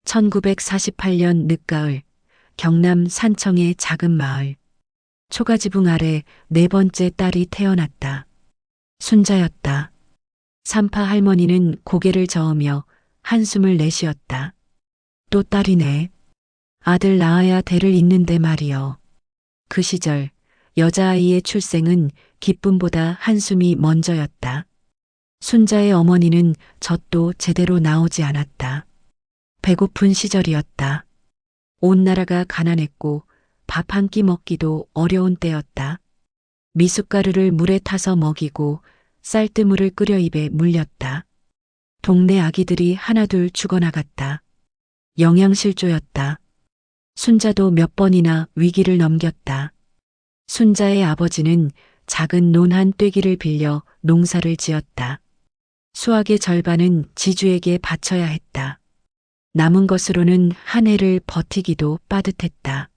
1948년 늦가을 경남 산청의 작은 마을. 초가지붕 아래 네 번째 딸이 태어났다. 순자였다. 산파 할머니는 고개를 저으며 한숨을 내쉬었다. 또 딸이네. 아들 낳아야 대를 잇는데 말이여. 그 시절 여자아이의 출생은 기쁨보다 한숨이 먼저였다. 순자의 어머니는 젖도 제대로 나오지 않았다. 배고픈 시절이었다. 온 나라가 가난했고 밥 한 끼 먹기도 어려운 때였다. 미숫가루를 물에 타서 먹이고 쌀뜨물을 끓여 입에 물렸다. 동네 아기들이 하나둘 죽어나갔다. 영양실조였다. 순자도 몇 번이나 위기를 넘겼다. 순자의 아버지는 작은 논 한 떼기를 빌려 농사를 지었다. 수확의 절반은 지주에게 바쳐야 했다. 남은 것으로는 한 해를 버티기도 빠듯했다.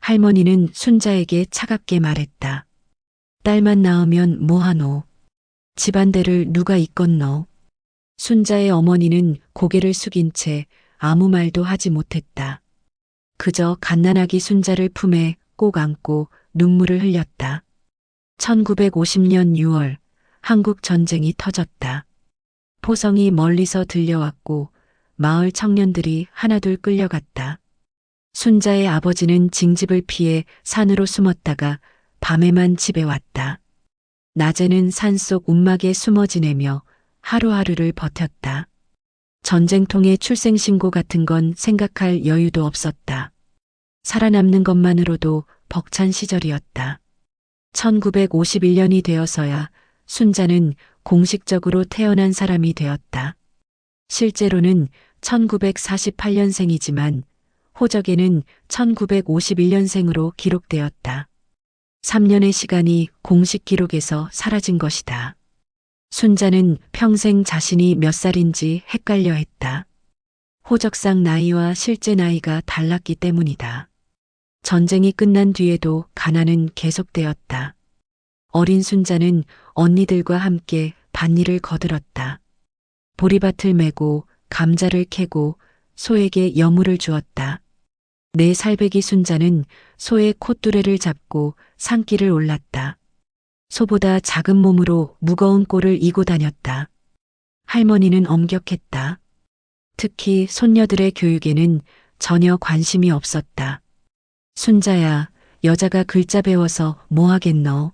할머니는 순자에게 차갑게 말했다. 딸만 낳으면 뭐하노? 집안대를 누가 이껐노? 순자의 어머니는 고개를 숙인 채 아무 말도 하지 못했다. 그저 갓난아기 순자를 품에 꼭 안고 눈물을 흘렸다. 1950년 6월 한국 전쟁이 터졌다. 포성이 멀리서 들려왔고 마을 청년들이 하나둘 끌려갔다. 순자의 아버지는 징집을 피해 산으로 숨었다가 밤에만 집에 왔다. 낮에는 산속 움막에 숨어 지내며 하루하루를 버텼다. 전쟁통의 출생신고 같은 건 생각할 여유도 없었다. 살아남는 것만으로도 벅찬 시절이었다. 1951년이 되어서야 순자는 공식적으로 태어난 사람이 되었다. 실제로는 1948년생이지만 호적에는 1951년생으로 기록되었다. 3년의 시간이 공식 기록에서 사라진 것이다. 순자는 평생 자신이 몇 살인지 헷갈려 했다. 호적상 나이와 실제 나이가 달랐기 때문이다. 전쟁이 끝난 뒤에도 가난은 계속되었다. 어린 순자는 언니들과 함께 밭일을 거들었다. 보리밭을 메고 감자를 캐고 소에게 여물을 주었다. 네 살배기 순자는 소의 콧두레를 잡고 산길을 올랐다. 소보다 작은 몸으로 무거운 꼴을 이고 다녔다. 할머니는 엄격했다. 특히 손녀들의 교육에는 전혀 관심이 없었다. 순자야, 여자가 글자 배워서 뭐 하겠노?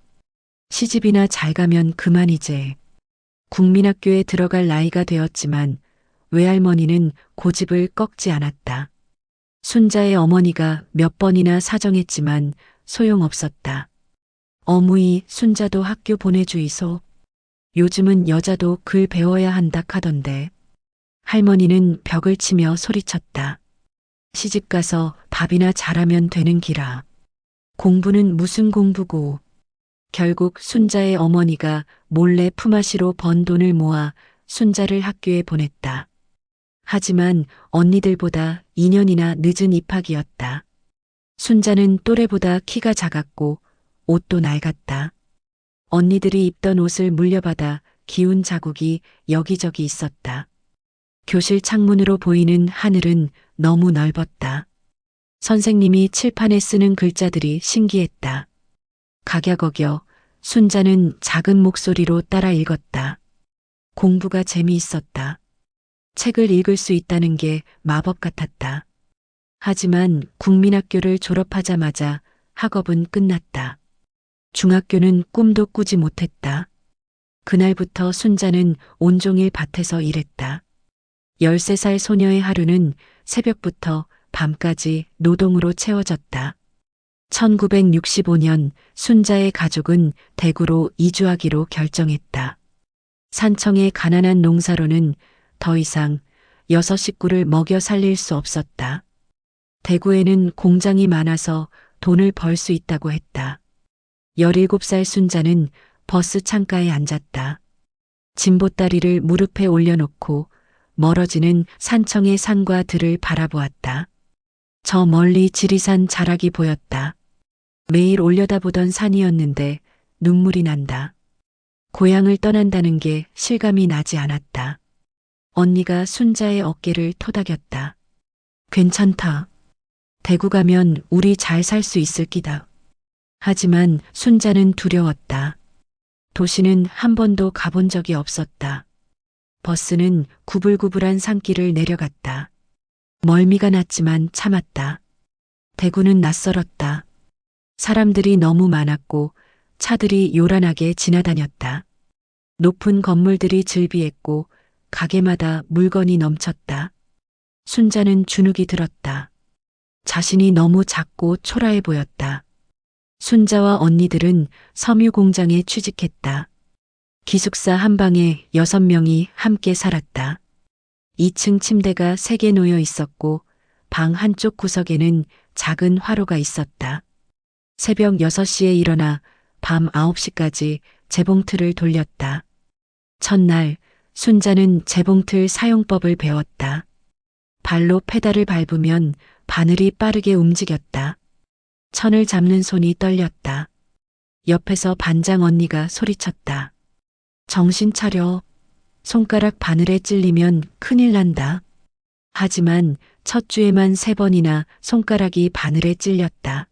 시집이나 잘 가면 그만이제. 국민학교에 들어갈 나이가 되었지만 외할머니는 고집을 꺾지 않았다. 순자의 어머니가 몇 번이나 사정했지만 소용없었다. 어무이 순자도 학교 보내주이소. 요즘은 여자도 글 배워야 한다 카던데. 할머니는 벽을 치며 소리쳤다. 시집가서 밥이나 잘하면 되는 기라. 공부는 무슨 공부고. 결국 순자의 어머니가 몰래 품앗이로 번 돈을 모아 순자를 학교에 보냈다. 하지만 언니들보다 2년이나 늦은 입학이었다. 순자는 또래보다 키가 작았고 옷도 낡았다. 언니들이 입던 옷을 물려받아 기운 자국이 여기저기 있었다. 교실 창문으로 보이는 하늘은 너무 넓었다. 선생님이 칠판에 쓰는 글자들이 신기했다. 각야거겨 순자는 작은 목소리로 따라 읽었다. 공부가 재미있었다. 책을 읽을 수 있다는 게 마법 같았다. 하지만 국민학교를 졸업하자마자 학업은 끝났다. 중학교는 꿈도 꾸지 못했다. 그날부터 순자는 온종일 밭에서 일했다. 13살 소녀의 하루는 새벽부터 밤까지 노동으로 채워졌다. 1965년 순자의 가족은 대구로 이주하기로 결정했다. 산청의 가난한 농사로는 더 이상 6 식구를 먹여 살릴 수 없었다. 대구에는 공장이 많아서 돈을 벌 수 있다고 했다. 17살 순자는 버스 창가에 앉았다. 진보다리를 무릎에 올려놓고 멀어지는 산청의 산과 들을 바라보았다. 저 멀리 지리산 자락이 보였다. 매일 올려다보던 산이었는데 눈물이 난다. 고향을 떠난다는 게 실감이 나지 않았다. 언니가 순자의 어깨를 토닥였다. 괜찮다. 대구 가면 우리 잘 살 수 있을 기다. 하지만 순자는 두려웠다. 도시는 한 번도 가본 적이 없었다. 버스는 구불구불한 산길을 내려갔다. 멀미가 났지만 참았다. 대구는 낯설었다. 사람들이 너무 많았고 차들이 요란하게 지나다녔다. 높은 건물들이 즐비했고 가게마다 물건이 넘쳤다. 순자는 주눅이 들었다. 자신이 너무 작고 초라해 보였다. 순자와 언니들은 섬유 공장에 취직했다. 기숙사 한 방에 6명이 함께 살았다. 2층 침대가 3개 놓여 있었고 방 한쪽 구석에는 작은 화로가 있었다. 새벽 6시에 일어나 밤 9시까지 재봉틀을 돌렸다. 첫날 순자는 재봉틀 사용법을 배웠다. 발로 페달을 밟으면 바늘이 빠르게 움직였다. 천을 잡는 손이 떨렸다. 옆에서 반장 언니가 소리쳤다. 정신 차려. 손가락 바늘에 찔리면 큰일 난다. 하지만 첫 주에만 3번이나 손가락이 바늘에 찔렸다.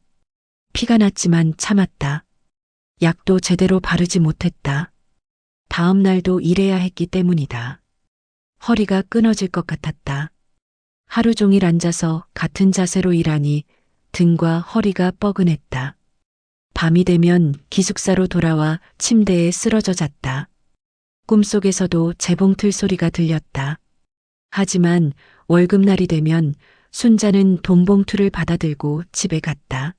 피가 났지만 참았다. 약도 제대로 바르지 못했다. 다음 날도 일해야 했기 때문이다. 허리가 끊어질 것 같았다. 하루 종일 앉아서 같은 자세로 일하니 등과 허리가 뻐근했다. 밤이 되면 기숙사로 돌아와 침대에 쓰러져 잤다. 꿈속에서도 재봉틀 소리가 들렸다. 하지만 월급날이 되면 순자는 돈봉투를 받아들고 집에 갔다.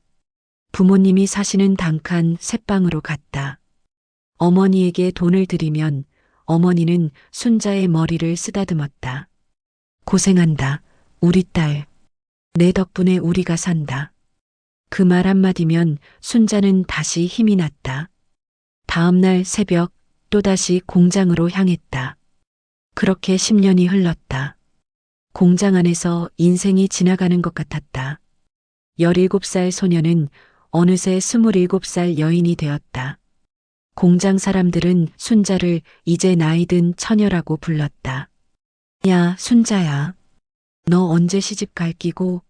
부모님이 사시는 단칸 새방으로 갔다. 어머니에게 돈을 드리면 어머니는 순자의 머리를 쓰다듬었다. 고생한다, 우리 딸. 내 덕분에 우리가 산다. 그 말 한마디면 순자는 다시 힘이 났다. 다음 날 새벽 또다시 공장으로 향했다. 그렇게 10년이 흘렀다. 공장 안에서 인생이 지나가는 것 같았다. 17살 소녀는 어느새 27살 여인이 되었다. 공장 사람들은 순자를 이제 나이든 처녀라고 불렀다. 야, 순자야. 너 언제 시집 갈 끼고?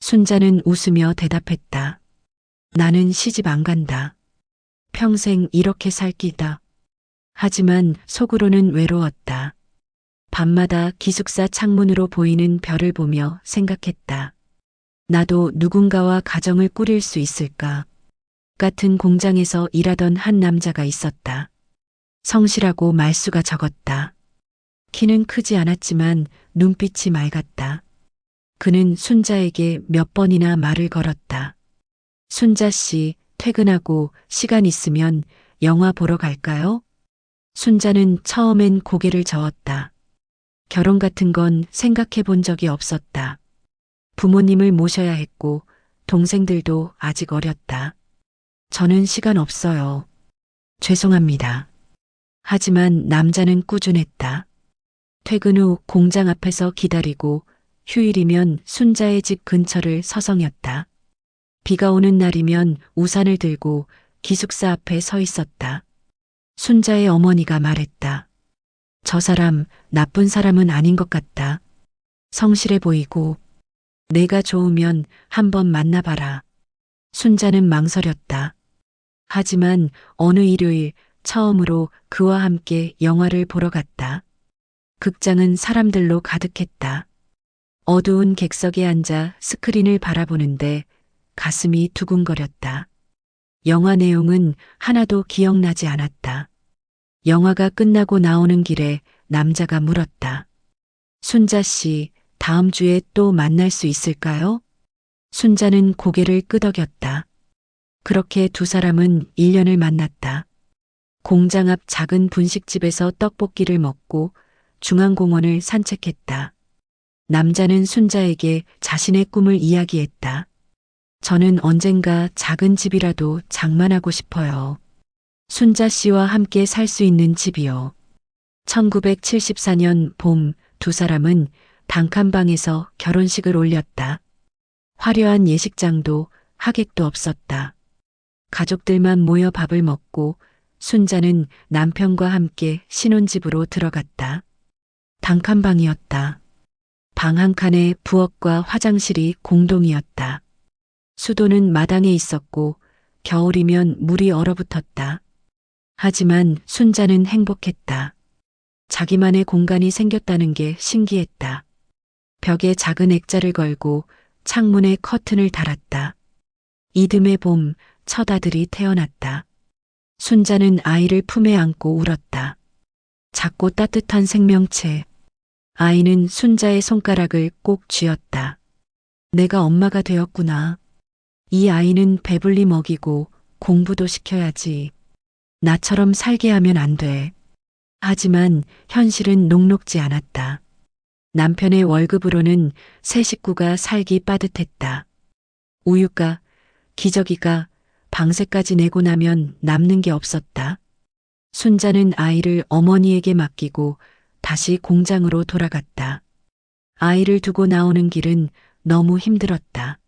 순자는 웃으며 대답했다. 나는 시집 안 간다. 평생 이렇게 살 끼다. 하지만 속으로는 외로웠다. 밤마다 기숙사 창문으로 보이는 별을 보며 생각했다. 나도 누군가와 가정을 꾸릴 수 있을까? 같은 공장에서 일하던 한 남자가 있었다. 성실하고 말수가 적었다. 키는 크지 않았지만 눈빛이 맑았다. 그는 순자에게 몇 번이나 말을 걸었다. 순자 씨, 퇴근하고 시간 있으면 영화 보러 갈까요? 순자는 처음엔 고개를 저었다. 결혼 같은 건 생각해 본 적이 없었다. 부모님을 모셔야 했고 동생들도 아직 어렸다. 저는 시간 없어요. 죄송합니다. 하지만 남자는 꾸준했다. 퇴근 후 공장 앞에서 기다리고 휴일이면 순자의 집 근처를 서성였다. 비가 오는 날이면 우산을 들고 기숙사 앞에 서 있었다. 순자의 어머니가 말했다. 저 사람 나쁜 사람은 아닌 것 같다. 성실해 보이고 내가 좋으면 한번 만나봐라. 순자는 망설였다. 하지만 어느 일요일 처음으로 그와 함께 영화를 보러 갔다. 극장은 사람들로 가득했다. 어두운 객석에 앉아 스크린을 바라보는데 가슴이 두근거렸다. 영화 내용은 하나도 기억나지 않았다. 영화가 끝나고 나오는 길에 남자가 물었다. 순자 씨, 다음 주에 또 만날 수 있을까요? 순자는 고개를 끄덕였다. 그렇게 두 사람은 1년을 만났다. 공장 앞 작은 분식집에서 떡볶이를 먹고 중앙공원을 산책했다. 남자는 순자에게 자신의 꿈을 이야기했다. 저는 언젠가 작은 집이라도 장만하고 싶어요. 순자 씨와 함께 살 수 있는 집이요. 1974년 봄 두 사람은 단칸방에서 결혼식을 올렸다. 화려한 예식장도 하객도 없었다. 가족들만 모여 밥을 먹고 순자는 남편과 함께 신혼집으로 들어갔다. 단칸방이었다. 방 한 칸에 부엌과 화장실이 공동이었다. 수도는 마당에 있었고 겨울이면 물이 얼어붙었다. 하지만 순자는 행복했다. 자기만의 공간이 생겼다는 게 신기했다. 벽에 작은 액자를 걸고 창문에 커튼을 달았다. 이듬해 봄 첫 아들이 태어났다. 순자는 아이를 품에 안고 울었다. 작고 따뜻한 생명체. 아이는 순자의 손가락을 꼭 쥐었다. 내가 엄마가 되었구나. 이 아이는 배불리 먹이고 공부도 시켜야지. 나처럼 살게 하면 안 돼. 하지만 현실은 녹록지 않았다. 남편의 월급으로는 세 식구가 살기 빠듯했다. 우유가, 기저귀가, 방세까지 내고 나면 남는 게 없었다. 순자는 아이를 어머니에게 맡기고 다시 공장으로 돌아갔다. 아이를 두고 나오는 길은 너무 힘들었다.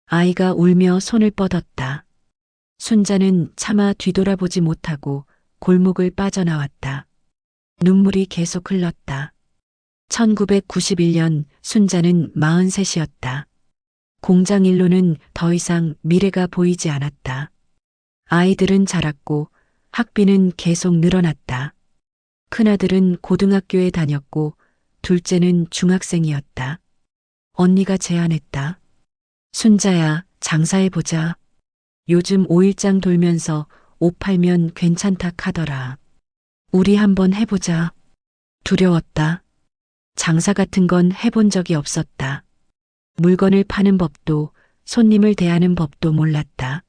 아이가 울며 손을 뻗었다. 순자는 차마 뒤돌아보지 못하고 골목을 빠져나왔다. 눈물이 계속 흘렀다. 1991년 순자는 43이었다. 공장 일로는 더 이상 미래가 보이지 않았다. 아이들은 자랐고 학비는 계속 늘어났다. 큰아들은 고등학교에 다녔고 둘째는 중학생이었다. 언니가 제안했다. 순자야, 장사해보자. 요즘 5일장 돌면서 옷 팔면 괜찮다 카더라. 우리 한번 해보자. 두려웠다. 장사 같은 건 해본 적이 없었다. 물건을 파는 법도 손님을 대하는 법도 몰랐다.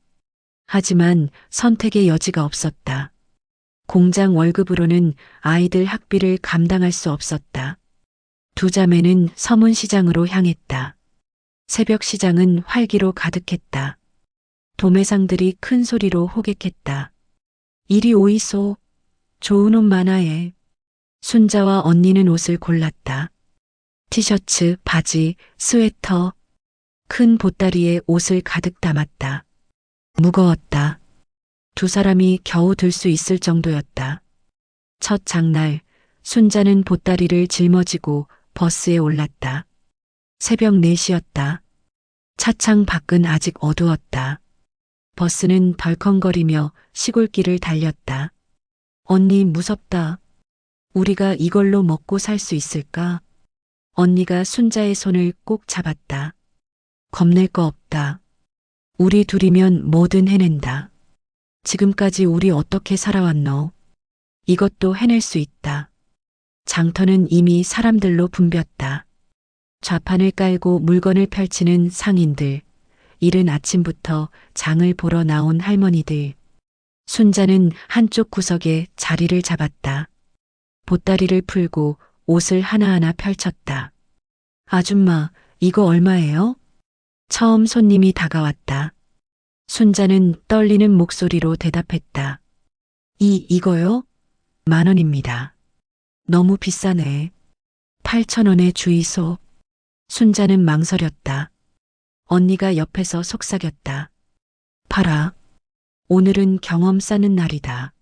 하지만 선택의 여지가 없었다. 공장 월급으로는 아이들 학비를 감당할 수 없었다. 두 자매는 서문시장으로 향했다. 새벽 시장은 활기로 가득했다. 도매상들이 큰 소리로 호객했다. 이리 오이소. 좋은 옷 많아해. 순자와 언니는 옷을 골랐다. 티셔츠, 바지, 스웨터. 큰 보따리에 옷을 가득 담았다. 무거웠다. 두 사람이 겨우 들 수 있을 정도였다. 첫 장날, 순자는 보따리를 짊어지고 버스에 올랐다. 새벽 4시였다. 차창 밖은 아직 어두웠다. 버스는 덜컹거리며 시골길을 달렸다. 언니 무섭다. 우리가 이걸로 먹고 살 수 있을까? 언니가 순자의 손을 꼭 잡았다. 겁낼 거 없다. 우리 둘이면 뭐든 해낸다. 지금까지 우리 어떻게 살아왔노? 이것도 해낼 수 있다. 장터는 이미 사람들로 붐볐다. 좌판을 깔고 물건을 펼치는 상인들, 이른 아침부터 장을 보러 나온 할머니들. 순자는 한쪽 구석에 자리를 잡았다. 보따리를 풀고 옷을 하나하나 펼쳤다. 아줌마, 이거 얼마예요? 처음 손님이 다가왔다. 순자는 떨리는 목소리로 대답했다. 이거요? 10,000원입니다. 너무 비싸네. 8,000원에 주이소. 순자는 망설였다. 언니가 옆에서 속삭였다. 팔아. 오늘은 경험 쌓는 날이다.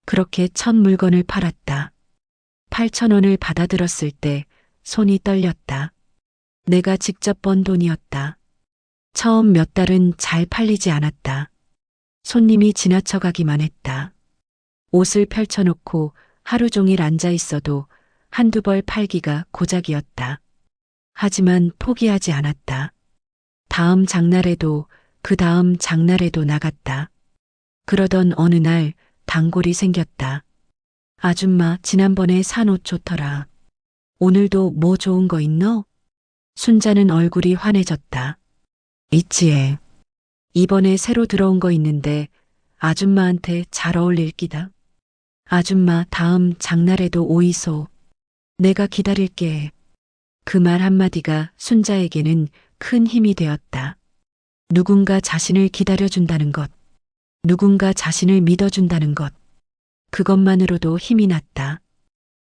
그렇게 첫 물건을 팔았다. 8,000원을 받아들었을 때 손이 떨렸다. 내가 직접 번 돈이었다. 처음 몇 달은 잘 팔리지 않았다. 손님이 지나쳐가기만 했다. 옷을 펼쳐놓고 하루 종일 앉아 있어도 한두 벌 팔기가 고작이었다. 하지만 포기하지 않았다. 다음 장날에도 그 다음 장날에도 나갔다. 그러던 어느 날 단골이 생겼다. 아줌마, 지난번에 산 옷 좋더라. 오늘도 뭐 좋은 거 있노? 순자는 얼굴이 환해졌다. 있지에. 이번에 새로 들어온 거 있는데 아줌마한테 잘 어울릴 기다. 아줌마, 다음 장날에도 오이소. 내가 기다릴게. 그 말 한마디가 순자에게는 큰 힘이 되었다. 누군가 자신을 기다려준다는 것. 누군가 자신을 믿어준다는 것. 그것만으로도 힘이 났다.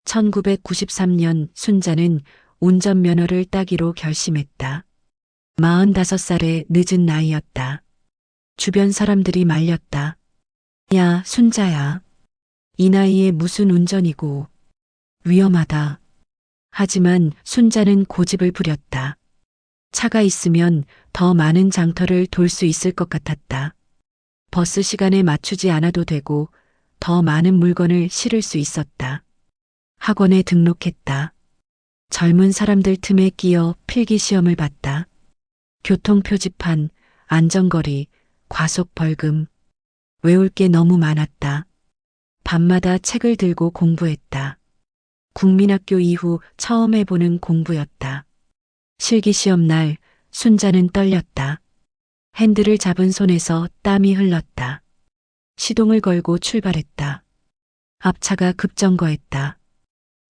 1993년 순자는 운전면허를 따기로 결심했다. 45살의 늦은 나이였다. 주변 사람들이 말렸다. 야, 순자야. 이 나이에 무슨 운전이고. 위험하다. 하지만 순자는 고집을 부렸다. 차가 있으면 더 많은 장터를 돌 수 있을 것 같았다. 버스 시간에 맞추지 않아도 되고 더 많은 물건을 실을 수 있었다. 학원에 등록했다. 젊은 사람들 틈에 끼어 필기 시험을 봤다. 교통 표지판, 안전거리, 과속 벌금. 외울 게 너무 많았다. 밤마다 책을 들고 공부했다. 국민학교 이후 처음 해보는 공부였다. 실기시험 날 순자는 떨렸다. 핸들을 잡은 손에서 땀이 흘렀다. 시동을 걸고 출발했다. 앞차가 급정거했다.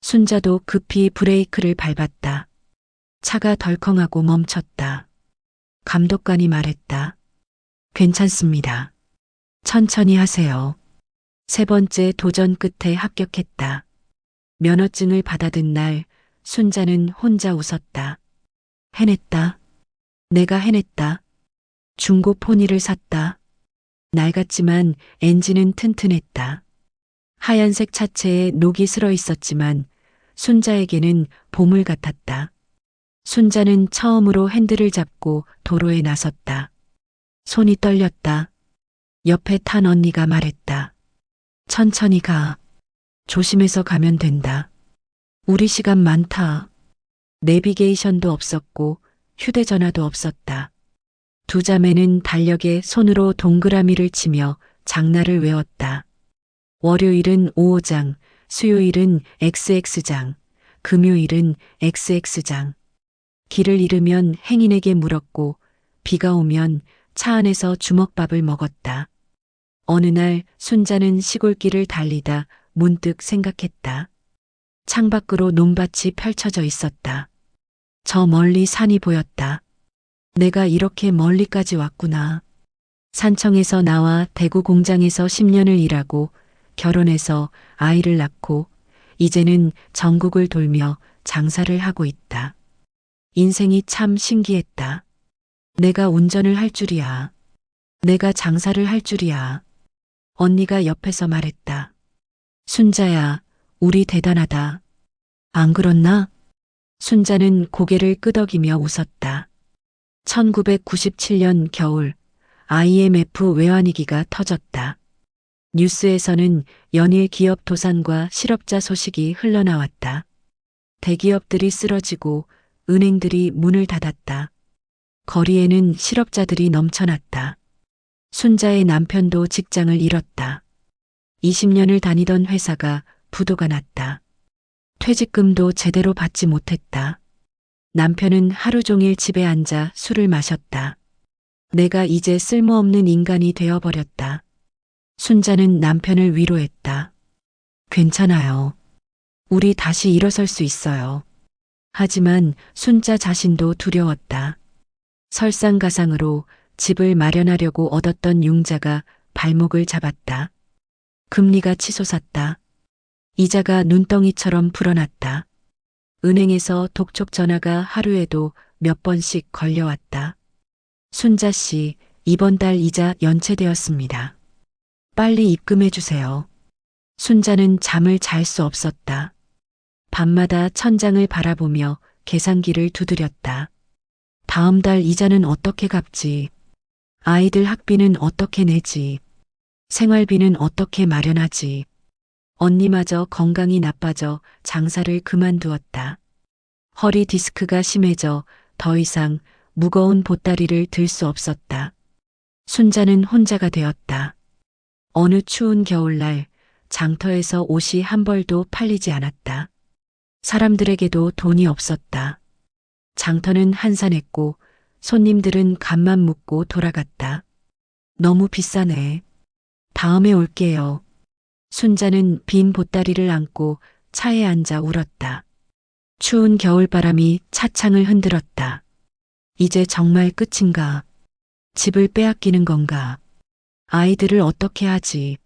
순자도 급히 브레이크를 밟았다. 차가 덜컹하고 멈췄다. 감독관이 말했다. 괜찮습니다. 천천히 하세요. 세 번째 도전 끝에 합격했다. 면허증을 받아든 날 순자는 혼자 웃었다. 해냈다. 내가 해냈다. 중고 포니를 샀다. 낡았지만 엔진은 튼튼했다. 하얀색 차체에 녹이 슬어 있었지만 순자에게는 보물 같았다. 순자는 처음으로 핸들을 잡고 도로에 나섰다. 손이 떨렸다. 옆에 탄 언니가 말했다. 천천히 가. 조심해서 가면 된다. 우리 시간 많다. 내비게이션도 없었고 휴대전화도 없었다. 두 자매는 달력에 손으로 동그라미를 치며 장날을 외웠다. 월요일은 5호장, 수요일은 XX장, 금요일은 XX장. 길을 잃으면 행인에게 물었고 비가 오면 차 안에서 주먹밥을 먹었다. 어느 날 순자는 시골길을 달리다 문득 생각했다. 창밖으로 논밭이 펼쳐져 있었다. 저 멀리 산이 보였다. 내가 이렇게 멀리까지 왔구나. 산청에서 나와 대구 공장에서 10년을 일하고 결혼해서 아이를 낳고 이제는 전국을 돌며 장사를 하고 있다. 인생이 참 신기했다. 내가 운전을 할 줄이야. 내가 장사를 할 줄이야. 언니가 옆에서 말했다. 순자야, 우리 대단하다. 안 그렇나? 순자는 고개를 끄덕이며 웃었다. 1997년 겨울 IMF 외환위기가 터졌다. 뉴스에서는 연일 기업 도산과 실업자 소식이 흘러나왔다. 대기업들이 쓰러지고 은행들이 문을 닫았다. 거리에는 실업자들이 넘쳐났다. 순자의 남편도 직장을 잃었다. 20년을 다니던 회사가 부도가 났다. 퇴직금도 제대로 받지 못했다. 남편은 하루 종일 집에 앉아 술을 마셨다. 내가 이제 쓸모없는 인간이 되어버렸다. 순자는 남편을 위로했다. 괜찮아요. 우리 다시 일어설 수 있어요. 하지만 순자 자신도 두려웠다. 설상가상으로 집을 마련하려고 얻었던 융자가 발목을 잡았다. 금리가 치솟았다. 이자가 눈덩이처럼 불어났다. 은행에서 독촉 전화가 하루에도 몇 번씩 걸려왔다. 순자 씨, 이번 달 이자 연체되었습니다. 빨리 입금해 주세요. 순자는 잠을 잘 수 없었다. 밤마다 천장을 바라보며 계산기를 두드렸다. 다음 달 이자는 어떻게 갚지? 아이들 학비는 어떻게 내지? 생활비는 어떻게 마련하지? 언니마저 건강이 나빠져 장사를 그만두었다. 허리 디스크가 심해져 더 이상 무거운 보따리를 들 수 없었다. 순자는 혼자가 되었다. 어느 추운 겨울날 장터에서 옷이 한 벌도 팔리지 않았다. 사람들에게도 돈이 없었다. 장터는 한산했고 손님들은 간만 묻고 돌아갔다. 너무 비싸네. 다음에 올게요. 순자는 빈 보따리를 안고 차에 앉아 울었다. 추운 겨울바람이 차창을 흔들었다. 이제 정말 끝인가? 집을 빼앗기는 건가? 아이들을 어떻게 하지?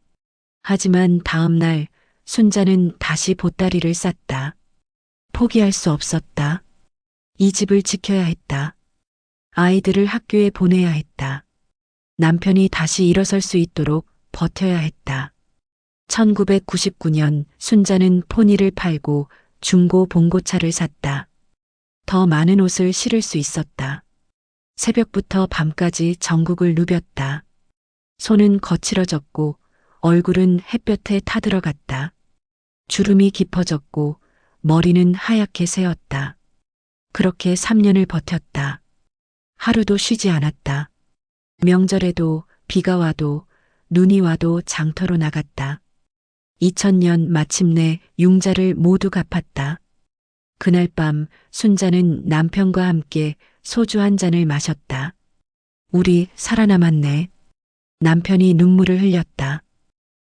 하지만 다음 날 순자는 다시 보따리를 쌌다. 포기할 수 없었다. 이 집을 지켜야 했다. 아이들을 학교에 보내야 했다. 남편이 다시 일어설 수 있도록 버텨야 했다. 1999년 순자는 포니를 팔고 중고 봉고차를 샀다. 더 많은 옷을 실을 수 있었다. 새벽부터 밤까지 전국을 누볐다. 손은 거칠어졌고 얼굴은 햇볕에 타들어갔다. 주름이 깊어졌고 머리는 하얗게 새었다. 그렇게 3년을 버텼다. 하루도 쉬지 않았다. 명절에도 비가 와도 눈이 와도 장터로 나갔다. 2000년 마침내 융자를 모두 갚았다. 그날 밤 순자는 남편과 함께 소주 한 잔을 마셨다. 우리 살아남았네. 남편이 눈물을 흘렸다.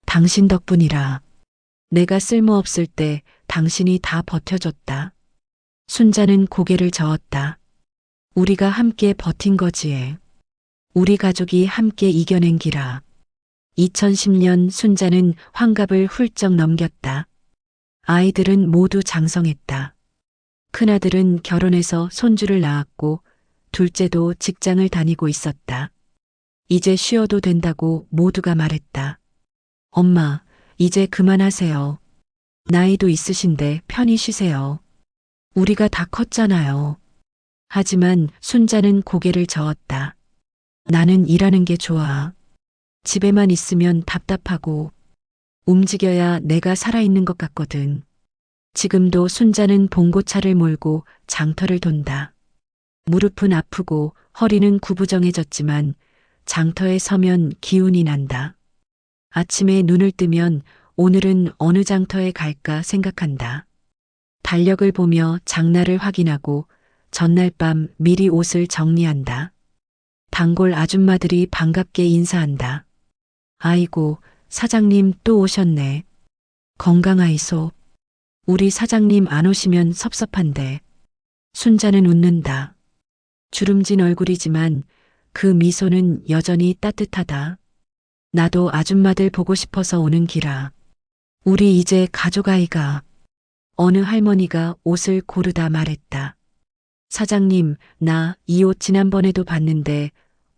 당신 덕분이라. 내가 쓸모없을 때 당신이 다 버텨줬다. 순자는 고개를 저었다. 우리가 함께 버틴 거지에. 우리 가족이 함께 이겨낸 기라. 2010년 순자는 환갑을 훌쩍 넘겼다. 아이들은 모두 장성했다. 큰아들은 결혼해서 손주를 낳았고 둘째도 직장을 다니고 있었다. 이제 쉬어도 된다고 모두가 말했다. 엄마, 이제 그만하세요. 나이도 있으신데 편히 쉬세요. 우리가 다 컸잖아요. 하지만 순자는 고개를 저었다. 나는 일하는 게 좋아. 집에만 있으면 답답하고 움직여야 내가 살아있는 것 같거든. 지금도 순자는 봉고차를 몰고 장터를 돈다. 무릎은 아프고 허리는 구부정해졌지만 장터에 서면 기운이 난다. 아침에 눈을 뜨면 오늘은 어느 장터에 갈까 생각한다. 달력을 보며 장날을 확인하고 전날 밤 미리 옷을 정리한다. 단골 아줌마들이 반갑게 인사한다. 아이고, 사장님 또 오셨네. 건강하이소. 우리 사장님 안 오시면 섭섭한데. 순자는 웃는다. 주름진 얼굴이지만 그 미소는 여전히 따뜻하다. 나도 아줌마들 보고 싶어서 오는 기라. 우리 이제 가족 아이가. 어느 할머니가 옷을 고르다 말했다. 사장님, 나 이 옷 지난번에도 봤는데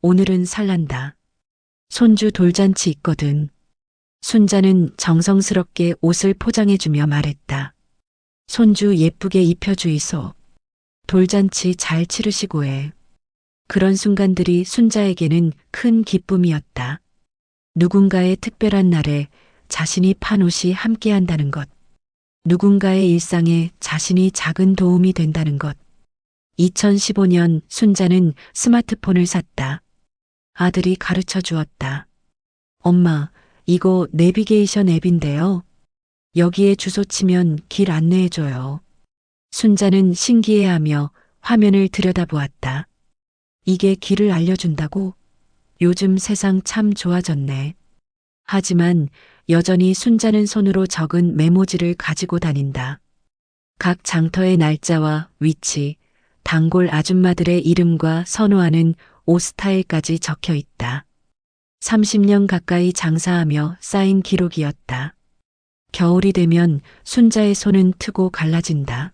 오늘은 살란다. 손주 돌잔치 있거든. 순자는 정성스럽게 옷을 포장해주며 말했다. 손주 예쁘게 입혀주이소. 돌잔치 잘 치르시고 해. 그런 순간들이 순자에게는 큰 기쁨이었다. 누군가의 특별한 날에 자신이 판 옷이 함께한다는 것. 누군가의 일상에 자신이 작은 도움이 된다는 것. 2015년 순자는 스마트폰을 샀다. 아들이 가르쳐 주었다. 엄마, 이거 내비게이션 앱인데요. 여기에 주소 치면 길 안내해줘요. 순자는 신기해하며 화면을 들여다보았다. 이게 길을 알려준다고? 요즘 세상 참 좋아졌네. 하지만 여전히 순자는 손으로 적은 메모지를 가지고 다닌다. 각 장터의 날짜와 위치, 단골 아줌마들의 이름과 선호하는 옷 스타일까지 적혀 있다. 30년 가까이 장사하며 쌓인 기록이었다. 겨울이 되면 순자의 손은 트고 갈라진다.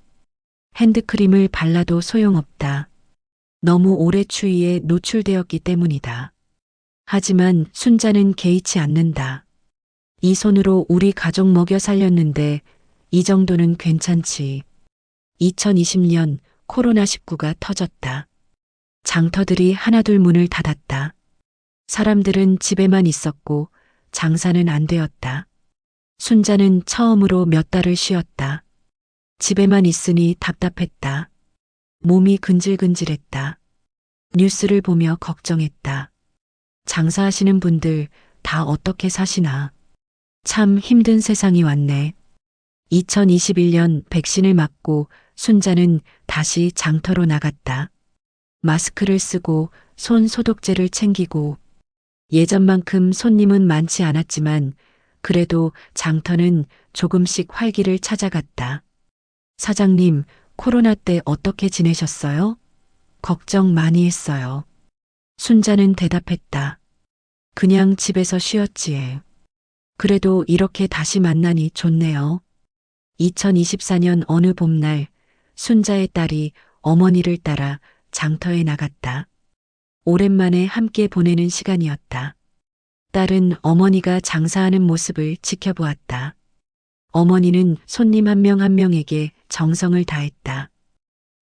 핸드크림을 발라도 소용없다. 너무 오래 추위에 노출되었기 때문이다. 하지만 순자는 개의치 않는다. 이 손으로 우리 가족 먹여 살렸는데 이 정도는 괜찮지. 2020년 코로나19가 터졌다. 장터들이 하나둘 문을 닫았다. 사람들은 집에만 있었고 장사는 안 되었다. 순자는 처음으로 몇 달을 쉬었다. 집에만 있으니 답답했다. 몸이 근질근질했다. 뉴스를 보며 걱정했다. 장사하시는 분들 다 어떻게 사시나. 참 힘든 세상이 왔네. 2021년 백신을 맞고 순자는 다시 장터로 나갔다. 마스크를 쓰고 손 소독제를 챙기고 예전만큼 손님은 많지 않았지만 그래도 장터는 조금씩 활기를 찾아갔다. 사장님, 코로나 때 어떻게 지내셨어요? 걱정 많이 했어요. 순자는 대답했다. 그냥 집에서 쉬었지. 그래도 이렇게 다시 만나니 좋네요. 2024년 어느 봄날 순자의 딸이 어머니를 따라 장터에 나갔다. 오랜만에 함께 보내는 시간이었다. 딸은 어머니가 장사하는 모습을 지켜보았다. 어머니는 손님 한 명 한 명에게 정성을 다했다.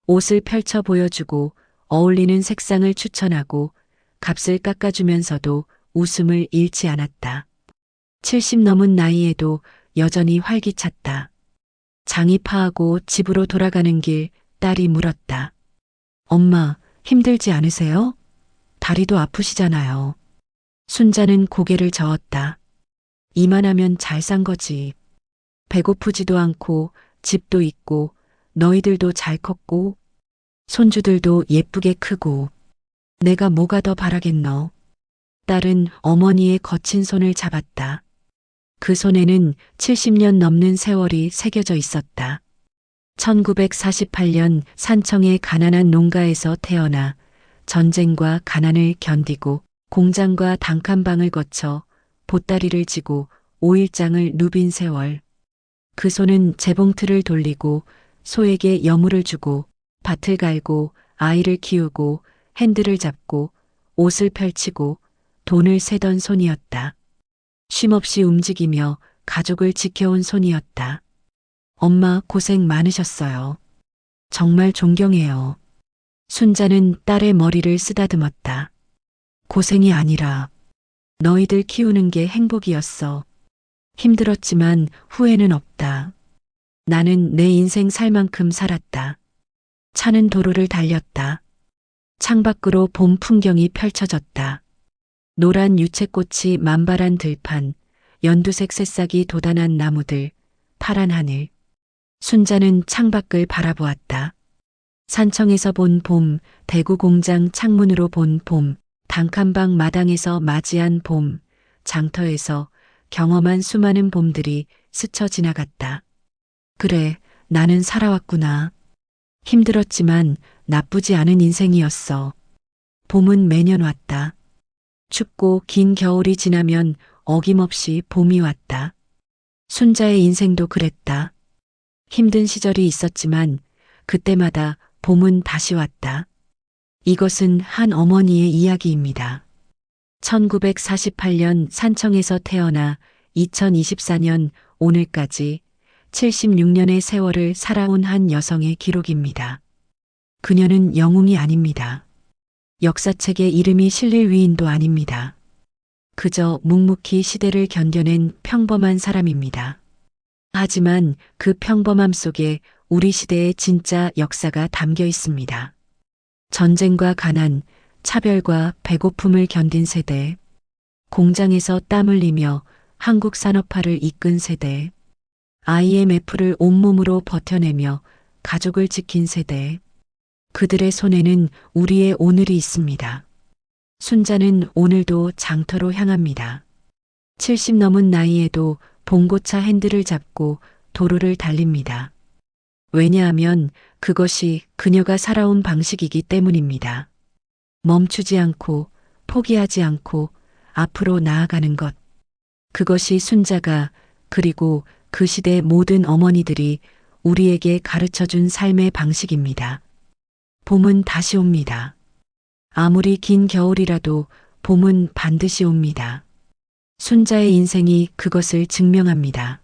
옷을 펼쳐 보여주고 어울리는 색상을 추천하고 값을 깎아주면서도 웃음을 잃지 않았다. 70 넘은 나이에도 여전히 활기찼다. 장이 파하고 집으로 돌아가는 길 딸이 물었다. 엄마, 힘들지 않으세요? 다리도 아프시잖아요. 순자는 고개를 저었다. 이만하면 잘 산 거지. 배고프지도 않고 집도 있고 너희들도 잘 컸고 손주들도 예쁘게 크고 내가 뭐가 더 바라겠노. 딸은 어머니의 거친 손을 잡았다. 그 손에는 70년 넘는 세월이 새겨져 있었다. 1948년 산청의 가난한 농가에서 태어나 전쟁과 가난을 견디고 공장과 단칸방을 거쳐 보따리를 지고 5일장을 누빈 세월. 그 손은 재봉틀을 돌리고 소에게 여물을 주고 밭을 갈고 아이를 키우고 핸들을 잡고 옷을 펼치고 돈을 세던 손이었다. 쉼없이 움직이며 가족을 지켜온 손이었다. 엄마 고생 많으셨어요. 정말 존경해요. 순자는 딸의 머리를 쓰다듬었다. 고생이 아니라 너희들 키우는 게 행복이었어. 힘들었지만 후회는 없다. 나는 내 인생 살 만큼 살았다. 차는 도로를 달렸다. 창밖으로 봄 풍경이 펼쳐졌다. 노란 유채꽃이 만발한 들판, 연두색 새싹이 돋아난 나무들, 파란 하늘. 순자는 창밖을 바라보았다. 산청에서 본 봄, 대구 공장 창문으로 본 봄, 단칸방 마당에서 맞이한 봄, 장터에서 경험한 수많은 봄들이 스쳐 지나갔다. 그래, 나는 살아왔구나. 힘들었지만 나쁘지 않은 인생이었어. 봄은 매년 왔다. 춥고 긴 겨울이 지나면 어김없이 봄이 왔다. 순자의 인생도 그랬다. 힘든 시절이 있었지만 그때마다 봄은 다시 왔다. 이것은 한 어머니의 이야기입니다. 1948년 산청에서 태어나 2024년 오늘까지 76년의 세월을 살아온 한 여성의 기록입니다. 그녀는 영웅이 아닙니다. 역사책에 이름이 실릴 위인도 아닙니다. 그저 묵묵히 시대를 견뎌낸 평범한 사람입니다. 하지만 그 평범함 속에 우리 시대의 진짜 역사가 담겨 있습니다. 전쟁과 가난, 차별과 배고픔을 견딘 세대, 공장에서 땀 흘리며 한국 산업화를 이끈 세대, IMF를 온몸으로 버텨내며 가족을 지킨 세대, 그들의 손에는 우리의 오늘이 있습니다. 순자는 오늘도 장터로 향합니다. 70 넘은 나이에도 봉고차 핸들을 잡고 도로를 달립니다. 왜냐하면 그것이 그녀가 살아온 방식이기 때문입니다. 멈추지 않고 포기하지 않고 앞으로 나아가는 것. 그것이 순자가 그리고 그 시대 모든 어머니들이 우리에게 가르쳐준 삶의 방식입니다. 봄은 다시 옵니다. 아무리 긴 겨울이라도 봄은 반드시 옵니다. 순자의 인생이 그것을 증명합니다.